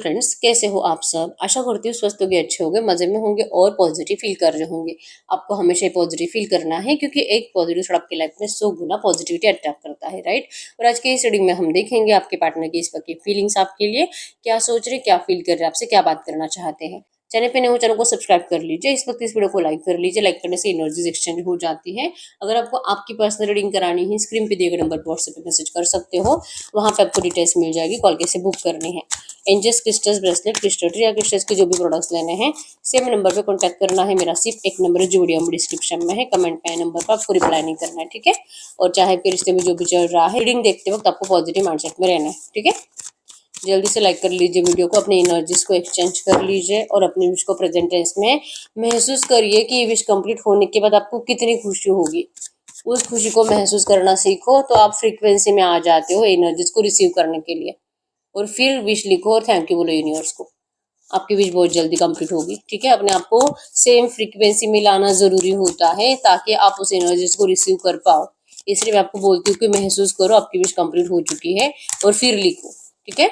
Friends, कैसे हो आप सब। आशा करती हूँ स्वस्थ होंगे, अच्छे होंगे, मजे में होंगे और पॉजिटिव फील कर रहे होंगे। आपको हमेशा पॉजिटिव फील करना है क्योंकि एक पॉजिटिव थॉट आपकी लाइफ में 100 गुना पॉजिटिविटी अट्रैक्ट करता है, राइट। और आज के इस रीडिंग में हम देखेंगे आपके पार्टनर की इस वक्त की फीलिंग्स आपके लिए क्या सोच रहे, क्या फील कर रहे, आपसे क्या बात करना चाहते हैं। चैनल पे नए हो, चैनल को सब्सक्राइब कर लीजिए। इस वक्त इस वीडियो को लाइक कर लीजिए। लाइक करने से एनर्जीज एक्सचेंज हो जाती है। अगर आपको आपकी पर्सनल रीडिंग करानी है, स्क्रीन पे दिए गए नंबर पर व्हाट्सएप पे मैसेज कर सकते हो। वहाँ पे आपको डिटेल्स मिल जाएगी, कॉल कैसे बुक करनी है। Angels crystals bracelet, crystal tree या क्रिस्टल्स के जो भी प्रोडक्ट्स लेने हैं, सेम नंबर पे कांटेक्ट करना है। मेरा सिर्फ एक नंबर है जो वीडियो में डिस्क्रिप्शन में है, कमेंट पे नंबर पर आपको रिप्लाई नहीं करना है, ठीक है। और चाहे आपके रिश्ते में जो भी चल रहा है, रीडिंग देखते वक्त आपको पॉजिटिव माइंडसेट में रहना है, ठीक है। जल्दी से लाइक कर लीजिए वीडियो को, अपनी एनर्जीज को एक्सचेंज कर लीजिए और अपनी विश को प्रेजेंट टेंस में महसूस करिए कि ये विश कंप्लीट होने के बाद आपको कितनी खुशी होगी। उस खुशी को महसूस करना सीखो तो आप फ्रीक्वेंसी में आ जाते हो एनर्जीज को रिसीव करने के लिए। और फिर विश लिखो और थैंक यू बोलो यूनिवर्स को। आपकी विश बहुत जल्दी कंप्लीट होगी, ठीक है। अपने आप को सेम फ्रीक्वेंसी में लाना जरूरी होता है ताकि आप उस एनर्जीज को रिसीव कर पाओ। इसलिए मैं आपको बोलती हूँ कि महसूस करो आपकी विश कंप्लीट हो चुकी है और फिर लिखो, ठीक है।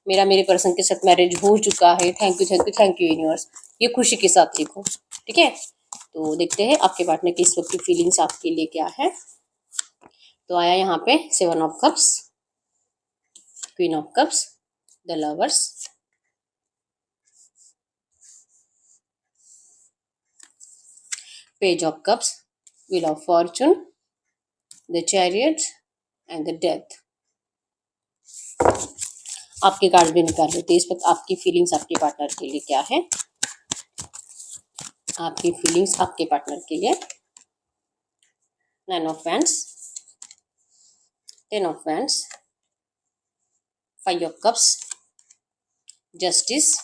मेरा मेरे पर्सन के साथ मैरिज हो चुका है, thank you thank you thank you universe. ये खुशी के साथ लिखो, ठीक है। तो देखते हैं आपके पार्टनर की इस वक्त की फीलिंग्स आपके लिए क्या है। तो आया यहाँ पे 7 of cups, queen of cups, the lovers, page of cups, wheel of Fortune, the chariot and the death. आपके कार्ड भी निकाल लेते इस वक्त आपकी फीलिंग्स आपके पार्टनर के लिए क्या है। आपकी फीलिंग्स आपके पार्टनर के लिए। 9 of wands, 10 of wands, 5 of cups, justice,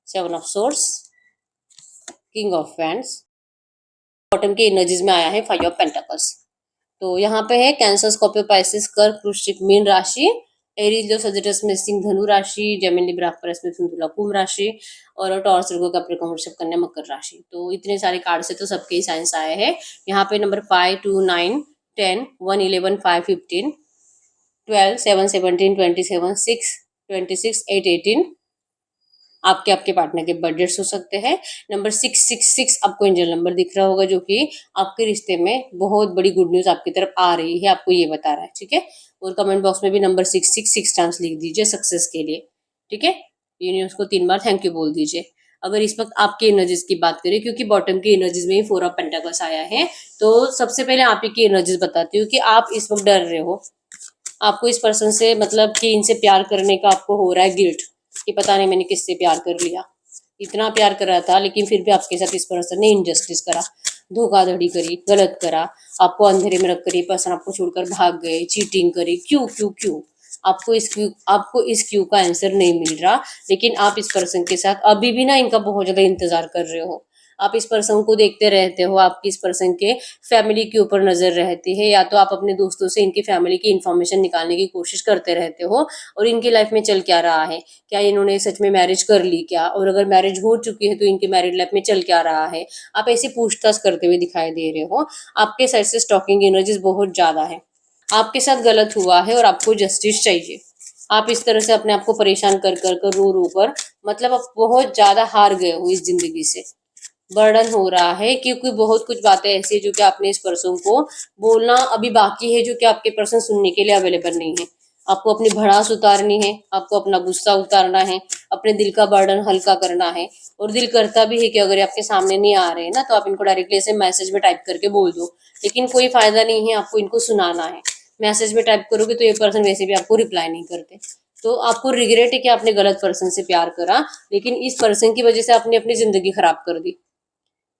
7 of source, king of wands. Bottom के एनर्जीज में आया है 5 ऑफ पेंटाकल्स। तो यहाँ पे है कैंसर, स्कॉर्पियो, पाइसेस, कर्क, वृश्चिक, मीन राशि, एरीज, लियो, सजिटस में सिंह, धनु राशि, जेमिनी, लिब्रा, aquarius में तुला, कुंभ राशि और टॉरस, वर्गो, कैप्रिकॉर्न, वृषभ, कन्या, मकर राशि। तो इतने सारे कार्ड से तो सबके ही साइंस आए हैं। यहाँ पे नंबर 5, 2, 9, 10, 1, 11, 5, 15, 12, 7, 17, 27, 6, 26, 8, 18 आपके आपके पार्टनर के बर्थडेट्स हो सकते हैं। नंबर 666 आपको एंजल नंबर दिख रहा होगा जो कि आपके रिश्ते में बहुत बड़ी गुड न्यूज आपकी तरफ आ रही है, आपको ये बता रहा है, ठीक है। और कमेंट बॉक्स में भी नंबर 666 टाइम्स लिख दीजिए सक्सेस के लिए, ठीक है। यूनिवर्स को 3 बार थैंक यू बोल दीजिए। अगर इस वक्त आपकी एनर्जीज की बात करें, क्योंकि बॉटम की एनर्जीज में ही 4 ऑफ पेंटाकल्स आया है, तो सबसे पहले आप ही की एनर्जीज बताती हूँ कि आप इस वक्त डर रहे हो। आपको इस पर्सन से मतलब कि इनसे प्यार करने का आपको हो रहा है गिल्ट कि पता नहीं मैंने किससे प्यार कर लिया। इतना प्यार कर रहा था लेकिन फिर भी आपके साथ इस पर्सन ने इनजस्टिस करा, धोखाधड़ी करी, गलत करा, आपको अंधेरे में रख कर ये पर्सन आपको छोड़कर भाग गए, चीटिंग करी। क्यों क्यों क्यों? आपको इस क्यों का आंसर नहीं मिल रहा। लेकिन आप इस पर्सन के साथ अभी भी ना इनका बहुत ज्यादा इंतजार कर रहे हो। आप इस पर्सन को देखते रहते हो, आपकी इस पर्सन के फैमिली के ऊपर नजर रहती है, या तो आप अपने दोस्तों से इनकी फैमिली की इन्फॉर्मेशन निकालने की कोशिश करते रहते हो और इनकी लाइफ में चल क्या रहा है, क्या इन्होंने सच में मैरिज कर ली क्या, और अगर मैरिज हो चुकी है तो इनकी मैरिड लाइफ में चल क्या रहा है। आप ऐसी पूछताछ करते हुए दिखाई दे रहे हो। आपके साइड से स्टॉकिंग एनर्जीज बहुत ज्यादा है। आपके साथ गलत हुआ है और आपको जस्टिस चाहिए। आप इस तरह से अपने आप को परेशान कर कर कर रो रो कर मतलब आप बहुत ज्यादा हार गए हो इस जिंदगी से। बर्डन हो रहा है क्योंकि बहुत कुछ बातें ऐसी है जो कि आपने इस पर्सन को बोलना अभी बाकी है, जो कि आपके पर्सन सुनने के लिए अवेलेबल नहीं है। आपको अपनी भड़ास उतारनी है, आपको अपना गुस्सा उतारना है, अपने दिल का बर्डन हल्का करना है। और दिल करता भी है कि अगर ये आपके सामने नहीं आ रहे हैं ना तो आप इनको डायरेक्टली ऐसे मैसेज में टाइप करके बोल दो, लेकिन कोई फायदा नहीं है, आपको इनको सुनाना है। मैसेज में टाइप करोगे तो ये पर्सन वैसे भी आपको रिप्लाई नहीं करते। तो आपको रिग्रेट है कि आपने गलत पर्सन से प्यार करा, लेकिन इस पर्सन की वजह से आपने अपनी जिंदगी खराब कर दी।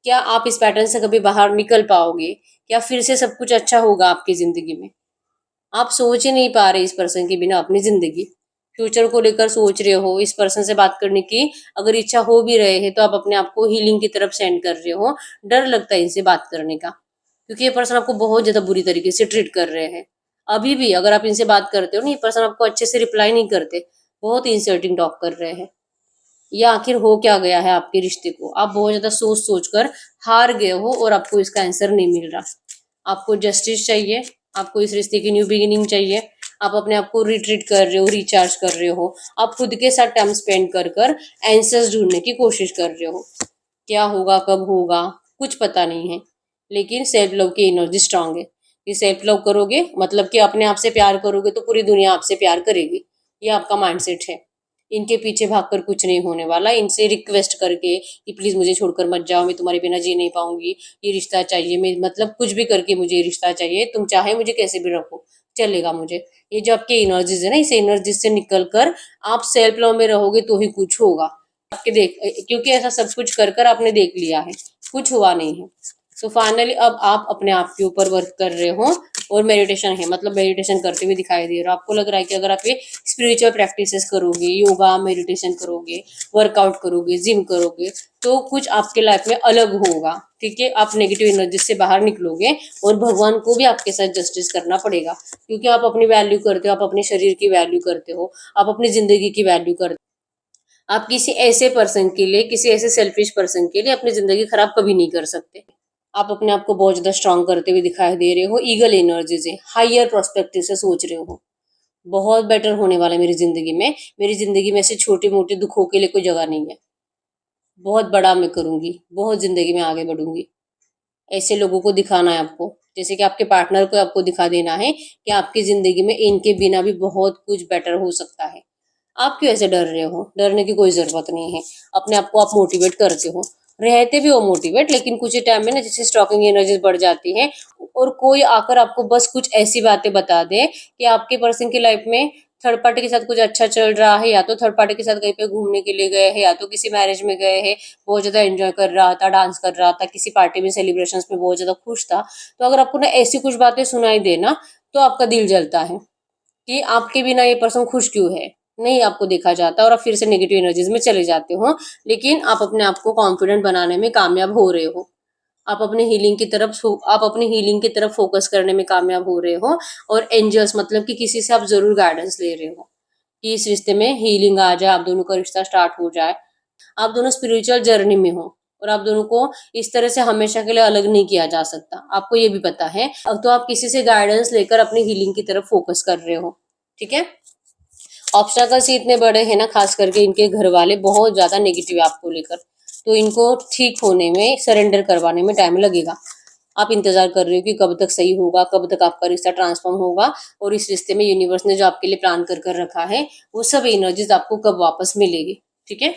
क्या आप इस पैटर्न से कभी बाहर निकल पाओगे? क्या फिर से सब कुछ अच्छा होगा आपकी जिंदगी में? आप सोच ही नहीं पा रहे इस पर्सन के बिना अपनी जिंदगी। फ्यूचर को लेकर सोच रहे हो, इस पर्सन से बात करने की अगर इच्छा हो भी रहे है तो आप अपने आप को हीलिंग की तरफ सेंड कर रहे हो। डर लगता है इनसे बात करने का, क्योंकि ये पर्सन आपको बहुत ज्यादा बुरी तरीके से ट्रीट कर रहे हैं। अभी भी अगर आप इनसे बात करते हो ना, ये पर्सन आपको अच्छे से रिप्लाई नहीं करते, बहुत इंसल्टिंग टॉक कर रहे हैं। या आखिर हो क्या गया है आपके रिश्ते को? आप बहुत ज्यादा सोच सोच कर हार गए हो और आपको इसका आंसर नहीं मिल रहा। आपको जस्टिस चाहिए, आपको इस रिश्ते की न्यू बिगिनिंग चाहिए, आप अपने आप को रिट्रीट कर रहे हो, रिचार्ज कर रहे हो, आप खुद के साथ टाइम स्पेंड कर कर आंसर्स ढूंढने की कोशिश कर रहे हो। क्या होगा, कब होगा, कुछ पता नहीं है, लेकिन सेल्फ लव की एनर्जी स्ट्रांग है। ये सेल्फ लव करोगे मतलब कि अपने आप से प्यार करोगे तो पूरी दुनिया आपसे प्यार करेगी। ये आपका माइंडसेट है। इनके पीछे भागकर कुछ नहीं होने वाला। इनसे रिक्वेस्ट करके कि प्लीज मुझे छोड़कर मत जाओ, मैं तुम्हारे बिना जी नहीं पाऊंगी, ये रिश्ता चाहिए, मैं मतलब कुछ भी करके मुझे ये रिश्ता चाहिए, तुम चाहे मुझे कैसे भी रखो, चलेगा मुझे। ये जो आपकी एनर्जीज है ना, इस एनर्जी से निकल कर आप सेल्फ लव में रहोगे तो ही कुछ होगा। आपके देख, क्योंकि ऐसा सब कुछ कर कर आपने देख लिया है, कुछ हुआ नहीं है। तो फाइनली अब आप अपने आप के ऊपर वर्क कर रहे हो और मेडिटेशन है, मतलब मेडिटेशन करते हुए दिखाई दे रहे हो। आपको लग रहा है कि अगर आप ये स्पिरिचुअल प्रैक्टिसेस करोगे, योगा मेडिटेशन करोगे, वर्कआउट करोगे, जिम करोगे, तो कुछ आपके लाइफ में अलग होगा। ठीक है, आप नेगेटिव एनर्जी से बाहर निकलोगे और भगवान को भी आपके साथ जस्टिस करना पड़ेगा, क्योंकि आप अपनी वैल्यू करते हो, आप अपने शरीर की वैल्यू करते हो, आप अपनी जिंदगी की वैल्यू करते हो। आप किसी ऐसे पर्सन के लिए, किसी ऐसे सेल्फिश पर्सन के लिए अपनी जिंदगी खराब कभी नहीं कर सकते। आप अपने आप को बहुत ज्यादा स्ट्रांग करते हुए दिखाई दे रहे हो। ईगल एनर्जी से, हायर प्रोस्पेक्टिव से सोच रहे हो, बहुत बेटर होने वाला है मेरी जिंदगी में। मेरी जिंदगी में से छोटे मोटे दुखों के लिए कोई जगह नहीं है। बहुत बड़ा मैं करूंगी, बहुत जिंदगी में आगे बढ़ूंगी। ऐसे लोगों को दिखाना है आपको, जैसे कि आपके पार्टनर को आपको दिखा देना है कि आपकी जिंदगी में इनके बिना भी बहुत कुछ बेटर हो सकता है। आप क्यों ऐसे डर रहे हो? डरने की कोई जरूरत नहीं है। अपने आप को आप मोटिवेट करते हो, रहते भी हो मोटिवेट, लेकिन कुछ ही टाइम में ना जैसे स्टॉकिंग एनर्जी बढ़ जाती है और कोई आकर आपको बस कुछ ऐसी बातें बता दे कि आपके पर्सन की लाइफ में थर्ड पार्टी के साथ कुछ अच्छा चल रहा है, या तो थर्ड पार्टी के साथ कहीं पे घूमने के लिए गए हैं, या तो किसी मैरिज में गए हैं, बहुत ज्यादा एंजॉय कर रहा था, डांस कर रहा था, किसी पार्टी में सेलिब्रेशंस में बहुत ज्यादा खुश था। तो अगर आपको ना ऐसी कुछ बातें सुनाई देना, तो आपका दिल जलता है कि आपके बिना ये पर्सन खुश क्यों है। नहीं आपको देखा जाता और आप फिर से नेगेटिव एनर्जीज में चले जाते हो, लेकिन आप अपने आप को कॉन्फिडेंट बनाने में कामयाब हो रहे हो। आप अपनी हीलिंग की तरफ फोकस करने में कामयाब हो रहे हो। और एंजल्स मतलब कि किसी से आप जरूर गाइडेंस ले रहे हो कि इस रिश्ते में हीलिंग आ जाए, आप दोनों का रिश्ता स्टार्ट हो जाए। आप दोनों स्पिरिचुअल जर्नी में हो और आप दोनों को इस तरह से हमेशा के लिए अलग नहीं किया जा सकता, आपको ये भी पता है। अब तो आप किसी से गाइडेंस लेकर अपनी हीलिंग की तरफ फोकस कर रहे हो। ठीक है, ऑब्स्टैकल्स ही इतने बड़े हैं ना, खास करके इनके घर वाले बहुत ज्यादा नेगेटिव है आपको लेकर, तो इनको ठीक होने में, सरेंडर करवाने में टाइम लगेगा। आप इंतजार कर रहे हो कि कब तक सही होगा, कब तक आपका रिश्ता ट्रांसफॉर्म होगा, और इस रिश्ते में यूनिवर्स ने जो आपके लिए प्लान कर कर रखा है वो सब एनर्जीज आपको कब वापस मिलेगी। ठीक है,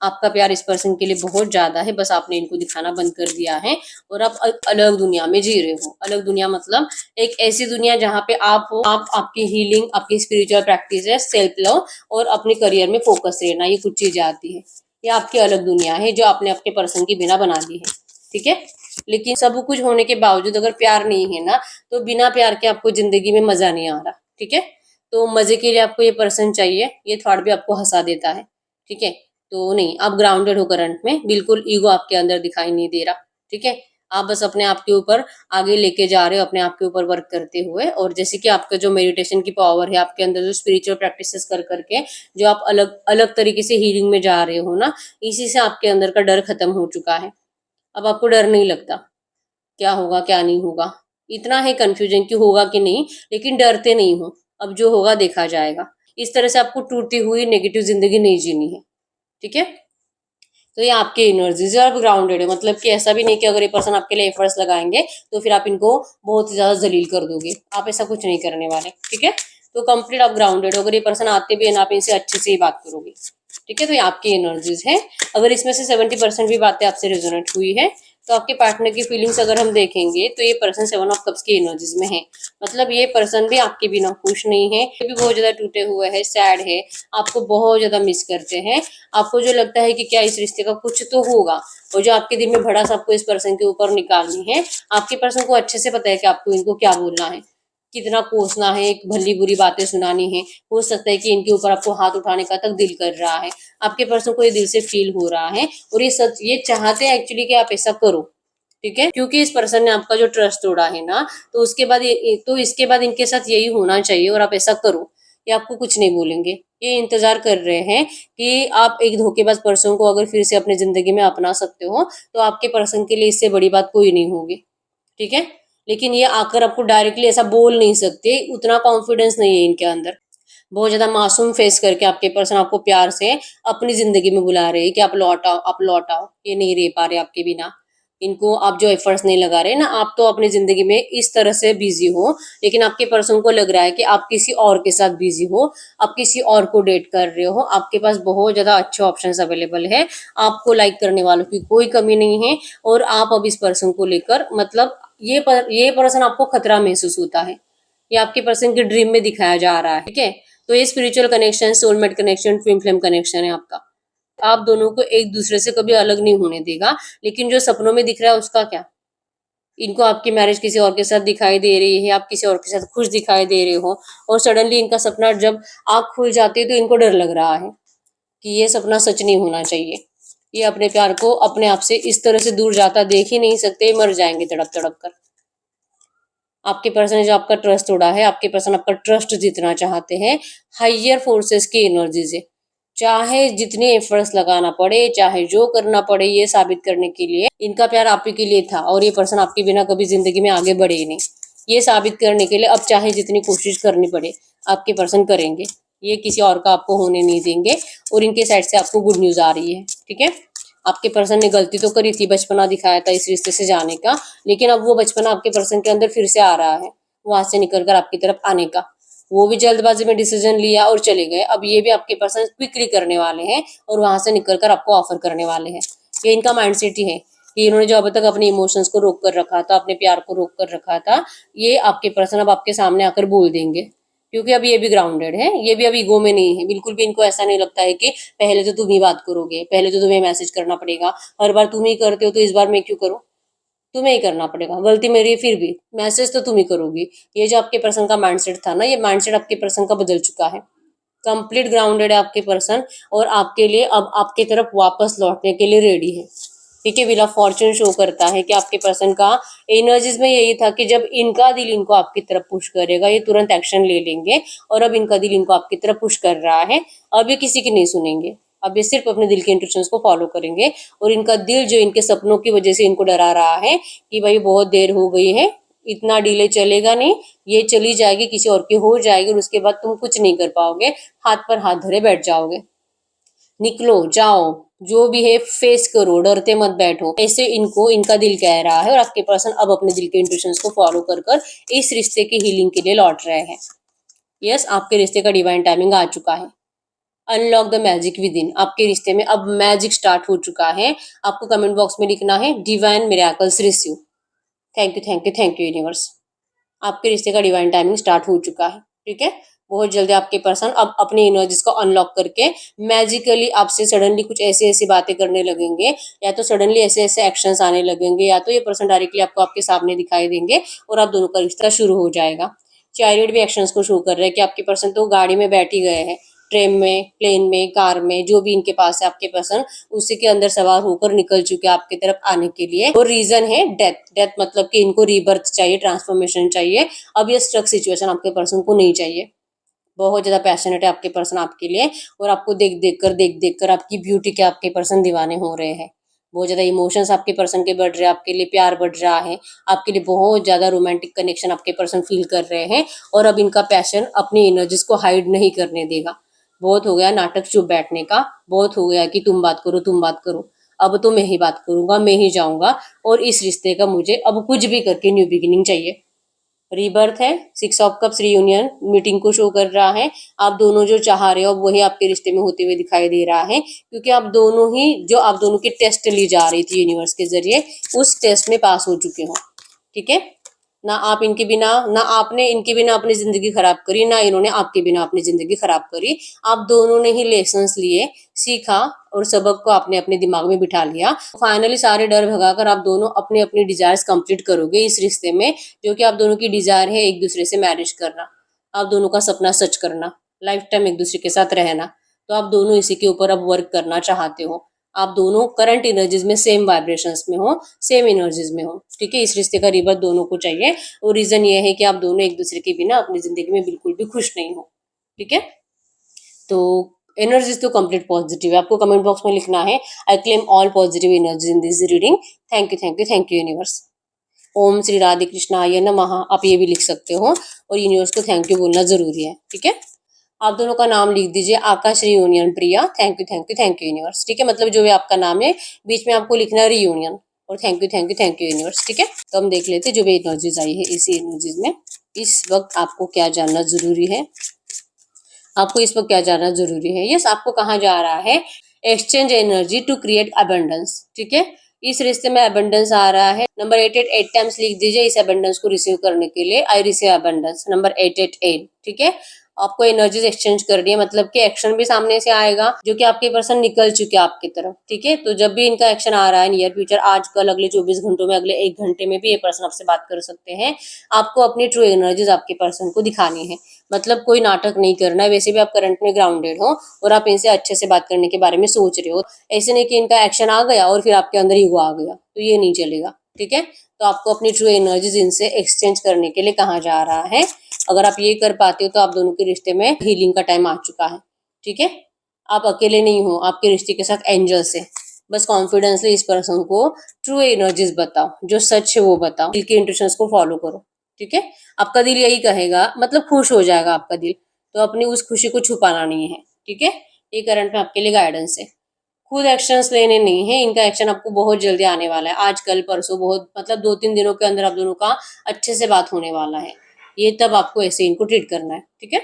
आपका प्यार इस पर्सन के लिए बहुत ज्यादा है, बस आपने इनको दिखाना बंद कर दिया है और आप अलग दुनिया में जी रहे हो। अलग दुनिया मतलब एक ऐसी दुनिया जहाँ पे आप हो, आप आपकी हीलिंग, आपकी स्पिरिचुअल प्रैक्टिस है, सेल्फ लव और अपने करियर में फोकस रहना, ये कुछ चीजें आती है। ये आपकी अलग दुनिया है जो आपने अपने पर्सन की बिना बना दी है। ठीक है, लेकिन सब कुछ होने के बावजूद अगर प्यार नहीं है ना, तो बिना प्यार के आपको जिंदगी में मजा नहीं आ रहा। ठीक है, तो मजे के लिए आपको ये पर्सन चाहिए, ये थॉट भी आपको हंसा देता है। ठीक है, तो नहीं, आप ग्राउंडेड हो करंट में, बिल्कुल ईगो आपके अंदर दिखाई नहीं दे रहा। ठीक है, आप बस अपने आप के ऊपर आगे लेके जा रहे हो, अपने आप के ऊपर वर्क करते हुए। और जैसे कि आपका जो मेडिटेशन की पावर है आपके अंदर, जो स्पिरिचुअल प्रैक्टिसेस कर करके जो आप अलग अलग तरीके से हीलिंग में जा रहे हो ना, इसी से आपके अंदर का डर खत्म हो चुका है। अब आपको डर नहीं लगता क्या होगा क्या नहीं होगा। इतना है कंफ्यूजन कि होगा कि नहीं, लेकिन डरते नहीं हो। अब जो होगा देखा जाएगा। इस तरह से आपको टूटती हुई नेगेटिव जिंदगी नहीं जीनी है। ठीक है, तो ये आपके एनर्जीज है, आप ग्राउंडेड है, मतलब कि ऐसा भी नहीं कि अगर ये पर्सन आपके लिए एफर्ट्स लगाएंगे तो फिर आप इनको बहुत ज्यादा जलील कर दोगे। आप ऐसा कुछ नहीं करने वाले। ठीक है, तो कंप्लीट आप ग्राउंडेड हो। अगर ये पर्सन आते भी है ना, आप इनसे अच्छे से ही बात करोगे। ठीक है, तो ये आपकी एनर्जीज है। अगर इसमें से 70% भी बातें आपसे रेजोनेट हुई है, तो आपके पार्टनर की फीलिंग्स अगर हम देखेंगे तो ये पर्सन 7 ऑफ कप्स की एनर्जीज में है। मतलब ये पर्सन भी आपके बिना खुश नहीं है, ये भी बहुत ज्यादा टूटे हुए है, सैड है, आपको बहुत ज्यादा मिस करते हैं। आपको जो लगता है कि क्या इस रिश्ते का कुछ तो होगा, और जो आपके दिल में भड़ास आपको इस पर्सन के ऊपर निकालनी है। आपके पर्सन को अच्छे से पता है कि आपको इनको क्या बोलना है, कितना कोसना है, एक भली बुरी बातें सुनानी है। हो सकता है कि इनके ऊपर आपको हाथ उठाने का तक दिल कर रहा है। आपके पर्सन को ये दिल से फील हो रहा है, और ये सच, ये चाहते हैं एक्चुअली कि आप ऐसा करो। ठीक है, क्योंकि इस पर्सन ने आपका जो ट्रस्ट तोड़ा है ना, तो उसके बाद तो इसके बाद इनके साथ यही होना चाहिए, और आप ऐसा करो। ये आपको कुछ नहीं बोलेंगे। ये इंतजार कर रहे हैं कि आप एक धोखेबाज पर्सन को अगर फिर से अपनी जिंदगी में अपना सकते हो, तो आपके पर्सन के लिए इससे बड़ी बात कोई नहीं होगी। ठीक है, लेकिन ये आकर आपको डायरेक्टली ऐसा बोल नहीं सकते, उतना कॉन्फिडेंस नहीं है इनके अंदर। बहुत ज्यादा मासूम फेस करके आपके पर्सन आपको प्यार से अपनी जिंदगी में बुला रहे हैं कि आप लौट आओ, आप लौट आओ, ये नहीं रह पा रहे आपके बिना। इनको आप जो एफर्ट्स नहीं लगा रहे ना, आप तो अपनी जिंदगी में इस तरह से बिजी हो, लेकिन आपके पर्सन को लग रहा है कि आप किसी और के साथ बिजी हो, आप किसी और को डेट कर रहे हो। आपके पास बहुत ज्यादा अच्छे ऑप्शंस अवेलेबल है, आपको लाइक करने वालों की कोई कमी नहीं है। और आप अब इस पर्सन को लेकर मतलब ये पर्सन आपको खतरा महसूस होता है, ये आपके पर्सन के ड्रीम में दिखाया जा रहा है, ठीक है। तो ये spiritual connection, soulmate connection, twin flame connection है आपका। आप दोनों को एक दूसरे से कभी अलग नहीं होने देगा। लेकिन जो सपनों में दिख रहा है उसका क्या? इनको आपकी मैरिज किसी और के साथ दिखाई दे रही है, आप किसी और के साथ खुश दिखाई दे रहे हो, और सडनली इनका सपना जब आँख खुल जाती है तो इनको डर लग रहा है कि ये सपना सच नहीं होना चाहिए। ये अपने प्यार को अपने आप से इस तरह से दूर जाता देख ही नहीं सकते, मर जाएंगे तड़प तड़प कर। आपके पर्सन ने जो आपका ट्रस्ट तोड़ा है, आपके पर्सन आपका ट्रस्ट जीतना चाहते हैं हाइयर फोर्सेस की एनर्जी से। चाहे जितने एफर्ट्स लगाना पड़े, चाहे जो करना पड़े, ये साबित करने के लिए इनका प्यार आप ही के लिए था, और ये पर्सन आपके बिना कभी जिंदगी में आगे बढ़े ही नहीं। ये साबित करने के लिए अब चाहे जितनी कोशिश करनी पड़े, आपके पर्सन करेंगे। ये किसी और का आपको होने नहीं देंगे। और इनके साइड से आपको गुड न्यूज आ रही है, ठीक है। आपके पर्सन ने गलती तो करी थी, बचपना दिखाया था इस रिश्ते से जाने का, लेकिन अब वो बचपना आपके पर्सन के अंदर फिर से आ रहा है, वहां से निकलकर आपकी तरफ आने का। वो भी जल्दबाजी में डिसीजन लिया और चले गए। अब ये भी आपके पर्सन क्विकली करने वाले हैं और वहां से निकलकर आपको ऑफर करने वाले हैं। ये इनका माइंडसेट ही है कि इन्होंने जो अब तक अपने इमोशंस को रोक कर रखा था, अपने प्यार को रोक कर रखा था, ये आपके पर्सन अब आपके सामने आकर बोल देंगे। क्योंकि अब ये भी ग्राउंडेड है, ये भी अब ईगो में नहीं है, बिल्कुल भी इनको ऐसा नहीं लगता है कि पहले तो तुम ही बात करोगे, पहले तो तुम्हें मैसेज करना पड़ेगा, हर बार तुम ही करते हो तो इस बार मैं क्यों करूं। तुम्हें ही करना पड़ेगा, गलती मेरी है फिर भी मैसेज तो तुम ही करोगी। ये जो आपके पर्सन का माइंडसेट था ना, ये माइंडसेट आपके पर्सन का बदल चुका है। कंप्लीट ग्राउंडेड है आपके पर्सन, और आपके लिए अब आपके तरफ वापस लौटने के लिए रेडी है, ठीक है। व्हील ऑफ फॉर्चून शो करता है कि आपके पर्सन का एनर्जीज में यही था कि जब इनका दिल इनको आपकी तरफ पुश करेगा, ये तुरंत एक्शन ले लेंगे। और अब इनका दिल इनको आपकी तरफ पुश कर रहा है। अब ये किसी की नहीं सुनेंगे, अब ये सिर्फ अपने दिल के इंट्यूशंस को फॉलो करेंगे। और इनका दिल जो इनके सपनों की वजह से इनको डरा रहा है कि भाई बहुत देर हो गई है, इतना डिले चलेगा नहीं, ये चली जाएगी, किसी और की हो जाएगी, और उसके बाद तुम कुछ नहीं कर पाओगे, हाथ पर हाथ धरे बैठ जाओगे। निकलो, जाओ, जो भी है फेस करो, डरते मत बैठो, ऐसे इनको इनका दिल कह रहा है। और आपके पर्सन अब अपने दिल के इंट्यूशंस को फॉलो कर कर इस रिश्ते की हीलिंग के लिए लौट रहे हैं। यस, आपके रिश्ते का डिवाइन टाइमिंग आ चुका है। Unlock the magic with in, आपके रिश्ते में अब मैजिक स्टार्ट हो चुका है। आपको कमेंट बॉक्स में लिखना है divine miracles receive. Thank you, thank you, thank you universe. आपके रिश्ते का डिवाइन टाइमिंग स्टार्ट हो चुका है, ठीक है। बहुत जल्दी आपके पर्सन अब अपनी एनर्जीज को अनलॉक करके मैजिकली आपसे सडनली कुछ ऐसी ऐसी बातें करने लगेंगे, या तो सडनली ऐसे ऐसे एक्शंस आने लगेंगे, या तो ये पर्सन डायरेक्टली आपको आपके सामने दिखाई देंगे और आप दोनों का रिश्ता शुरू हो जाएगा। चैरियट भी एक्शंस को शो कर रहे हैं कि आपके पर्सन तो गाड़ी में बैठ ही गए हैं, ट्रेन में, प्लेन में, कार में, जो भी इनके पास है आपके पर्सन उसी के अंदर सवार होकर निकल चुके हैं आपकी तरफ आने के लिए। और रीजन है डेथ। डेथ मतलब कि इनको रीबर्थ चाहिए, ट्रांसफॉर्मेशन चाहिए। अब ये स्ट्रक सिचुएशन आपके पर्सन को नहीं चाहिए। बहुत ज्यादा पैशनेट है आपके पर्सन आपके लिए, और आपको देख देख कर आपकी ब्यूटी के आपके पर्सन दीवाने हो रहे हैं। बहुत ज्यादा इमोशंस आपके पर्सन के बढ़ रहे हैं, आपके लिए प्यार बढ़ रहा है, आपके लिए बहुत ज्यादा रोमांटिक कनेक्शन आपके पर्सन फील कर रहे हैं। और अब इनका पैशन अपनी एनर्जीज को हाइड नहीं करने देगा। बहुत हो गया नाटक चुप बैठने का, बहुत हो गया कि तुम बात करो, तुम बात करो। अब तो मैं ही बात करूंगा, मैं ही जाऊंगा, और इस रिश्ते का मुझे अब कुछ भी करके न्यू बिगिनिंग चाहिए। रीबर्थ है, 6 ऑफ कप्स रीयूनियन मीटिंग को शो कर रहा है। आप दोनों जो चाह रहे हो वही आपके रिश्ते में होते हुए दिखाई दे रहा है, क्योंकि आप दोनों ही जो आप दोनों की टेस्ट ली जा रही थी यूनिवर्स के जरिए, उस टेस्ट में पास हो चुके हो, ठीक है। ना आप इनके बिना, ना आपने इनके बिना अपनी जिंदगी खराब करी, ना इन्होंने आपके बिना अपनी जिंदगी खराब करी। आप दोनों ने ही लेसन्स लिए, सीखा, और सबक को आपने अपने दिमाग में बिठा लिया। फाइनली सारे डर भगाकर आप दोनों अपनी अपनी डिजायर्स कंप्लीट करोगे इस रिश्ते में, जो कि आप दोनों की डिजायर है एक दूसरे से मैरिज करना, आप दोनों का सपना सच करना, लाइफ टाइम एक दूसरे के साथ रहना। तो आप दोनों इसी के ऊपर अब वर्क करना चाहते हो। आप दोनों करंट एनर्जीज में सेम वाइब्रेशंस में हो, सेम एनर्जीज में हो, ठीक है। इस रिश्ते का रिबर्थ दोनों को चाहिए, और रीजन ये है कि आप दोनों एक दूसरे के बिना अपनी जिंदगी में बिल्कुल भी खुश नहीं हो, ठीक है। तो एनर्जीज तो कंप्लीट पॉजिटिव है। आपको कमेंट बॉक्स में लिखना है I claim all positive energy in this reading. Thank you, thank you, thank you universe. ओम श्री राधे कृष्णाय नमः, आप ये भी लिख सकते हो। और यूनिवर्स को थैंक यू बोलना जरूरी है, ठीक है। आप दोनों का नाम लिख दीजिए, Akash reunion Priya, thank you thank you thank you universe, ठीक है। मतलब जो भी आपका नाम है बीच में आपको लिखना है रियूनियन और thank you thank you thank you universe, ठीक है। तो हम देख लेते हैं जो भी एनर्जीज आई है इसी एनर्जीज में इस वक्त आपको क्या जानना जरूरी है। आपको इस वक्त क्या जानना जरूरी है, यस आपको कहा जा रहा है exchange energy to create abundance, ठीक है। इस रिश्ते में अबंडेंस आ रहा है। नंबर 888 टाइम्स लिख दीजिए इस अबंडेंस को रिसीव करने के लिए, आई रिसीव अबंडेंस, नंबर 888, ठीक है। आपको एनर्जीज एक्सचेंज करनी है, मतलब कि एक्शन भी सामने से आएगा जो कि आपके पर्सन निकल चुके हैं आपकी तरफ, ठीक है। तो जब भी इनका एक्शन आ रहा है नियर फ्यूचर, आज कल, अगले 24 घंटों में, अगले 1 घंटे में भी ये पर्सन आपसे बात कर सकते हैं। आपको अपनी ट्रू एनर्जीज आपके पर्सन को दिखानी है, मतलब कोई नाटक नहीं करना है। वैसे भी आप करंट में ग्राउंडेड हो और आप इनसे अच्छे से बात करने के बारे में सोच रहे हो, ऐसे नहीं कि इनका एक्शन आ गया और फिर आपके अंदर ईगो आ गया, तो ये नहीं चलेगा, ठीक है। तो आपको अपनी ट्रू एनर्जीज इनसे एक्सचेंज करने के लिए कहा जा रहा है। अगर आप ये कर पाते हो तो आप दोनों के रिश्ते में हीलिंग का टाइम आ चुका है, ठीक है। आप अकेले नहीं हो, आपके रिश्ते के साथ एंजल्स है। बस कॉन्फिडेंसली इस पर्सन को ट्रू एनर्जीज बताओ, जो सच है वो बताओ, दिल के इंट्यूशंस को फॉलो करो, ठीक है। आपका दिल यही कहेगा, मतलब खुश हो जाएगा आपका दिल। तो अपनी उस खुशी को छुपाना नहीं है, ठीक है। ये करंट में आपके लिए गाइडेंस है। खुद एक्शंस लेने नहीं है, इनका एक्शन आपको बहुत जल्दी आने वाला है, आज कल परसों, बहुत मतलब 2-3 दिनों के अंदर आप दोनों का अच्छे से बात होने वाला है। ये तब आपको ऐसे इनको ट्रीट करना है, ठीक है।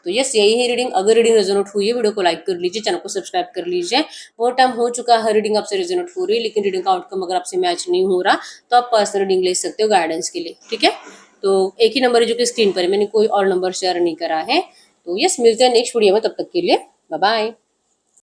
तो यस यही है रीडिंग। अगर रीडिंग रेजोनेट हुई है वीडियो को लाइक कर लीजिए, चैनल को सब्सक्राइब कर लीजिए। बहुत टाइम हो चुका है रीडिंग आपसे रेजोनेट हो रही है, लेकिन रीडिंग का आउटकम अगर आपसे मैच नहीं हो रहा तो आप पर्सनल रीडिंग ले सकते हो गाइडेंस के लिए, ठीक है। तो एक ही नंबर है जो कि स्क्रीन पर है, मैंने कोई और नंबर शेयर नहीं करा है। तो यस मिलते हैं नेक्स्ट वीडियो में, तब तक के लिए बाय बाय।